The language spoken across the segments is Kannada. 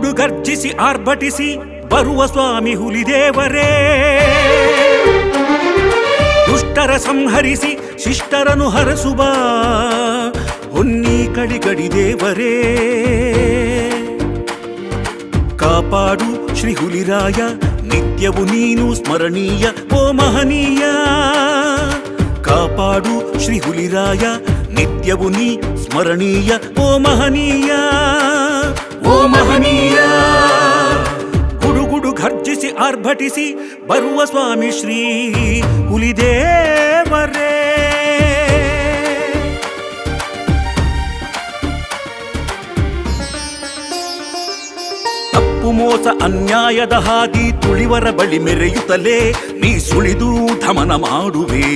ಗುಡುಗುಡು ಗರ್ಜಿಸಿ ಆರ್ಭಟಿಸಿ ಬರುವ ಸ್ವಾಮಿ ಹುಲಿದೇವರೇ, ದುಷ್ಟರ ಸಂಹರಿಸಿ ಶಿಷ್ಟರನು ಹರಸುವ ಹೊನ್ನಿ ಕಡಿಗಡಿ ದೇವರೇ. ಕಾಪಾಡು ಶ್ರೀ ಹುಲಿರಾಯ, ನಿತ್ಯವು ನೀನು ಸ್ಮರಣೀಯ ಓ ಮಹನೀಯ. ಕಾಪಾಡು ಶ್ರೀ ಹುಲಿರಾಯ, ನಿತ್ಯವು ನೀ ಸ್ಮರಣೀಯ ಓ ಮಹನೀಯ, ಓ ಮಹನೀಯ. ಗುಡುಗುಡು ಘರ್ಜಿಸಿ ಆರ್ಭಟಿಸಿ ಬರುವ ಸ್ವಾಮಿ ಶ್ರೀ ಹುಲಿದೇವರೇ. ತಪ್ಪು ಮೋಸ ಅನ್ಯಾಯದ ಹಾದಿ ತುಳಿವರ ಬಳಿ ಮೆರೆಯುತ್ತಲೇ ನೀ ಸುಳಿದು ಧಮನ ಮಾಡುವೆ.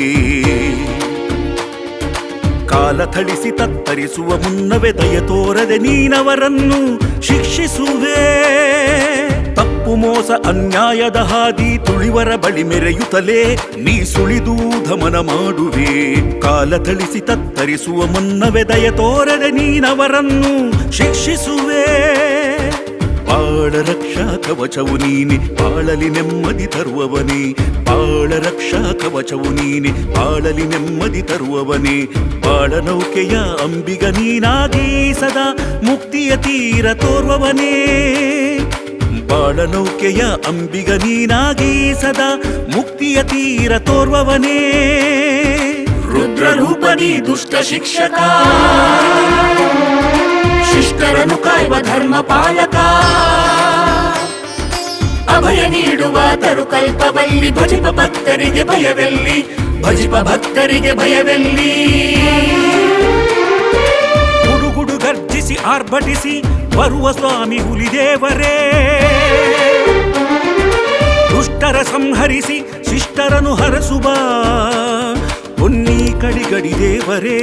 ಕಾಲ ಥಳಿಸಿ ತತ್ತರಿಸುವ ಮುನ್ನವೇ ದಯ ತೋರದೆ ನೀನವರನ್ನು ಶಿಕ್ಷಿಸುವೆ. ತಪ್ಪು ಮೋಸ ಅನ್ಯಾಯದ ಹಾದಿ ತುಳಿವರ ಬಳಿ ಮೆರೆಯುತ್ತಲೇ ನೀ ಸುಳಿದು ಧಮನ ಮಾಡುವೆ. ಕಾಲ ಥಳಿಸಿ ತತ್ತರಿಸುವ ಮುನ್ನವೇ ದಯ ತೋರದೆ ನೀನವರನ್ನು ಶಿಕ್ಷಿಸುವೆ. ಬಾಳ ರಕ್ಷಾ ಕವಚವು ನೀನೆ, ಬಾಳಲಿ ನೆಮ್ಮದಿ ತರುವವನೇ. ಬಾಳ ರಕ್ಷಾ ಕವಚವು ನೀನೆ, ಬಾಳಲಿ ನೆಮ್ಮದಿ ತರುವವನೇ. ಬಾಳ ನೌಕೆಯ ಅಂಬಿಗ ನೀನಾಗಿ ಸದಾ ಮುಕ್ತಿಯ ತೀರ ತೋರುವವನೇ. ಬಾಳ ನೌಕೆಯ ಅಂಬಿಗ ನೀನಾಗಿ ಸದಾ ಮುಕ್ತಿಯ ತೀರ ತೋರುವವನೇ. ರುದ್ರರೂಪದಿ ದುಷ್ಟ ಶಿಕ್ಷಕ, ಶಿಷ್ಟರನು ಕಾಯುವ ಧರ್ಮ ಪಾಲಕ. ಅಭಯ ನೀಡುವ ತರುಕಲ್ಪವಲ್ಲಿ, ಭಜಿಪ ಭಕ್ತರಿಗೆ ಭಯವೆಲ್ಲಿ, ಭಜಿಪ ಭಕ್ತರಿಗೆ ಭಯವೆಲ್ಲಿ. ಗುಡುಗುಡು ಗರ್ಜಿಸಿ ಆರ್ಭಟಿಸಿ ಬರುವ ಸ್ವಾಮಿ ಹುಲಿದೇವರೇ, ದುಷ್ಟರ ಸಂಹರಿಸಿ ಶಿಷ್ಟರನು ಹರಸುವ ಹೊನ್ನಿ ಕಡಿಗಡಿ ದೇವರೇ.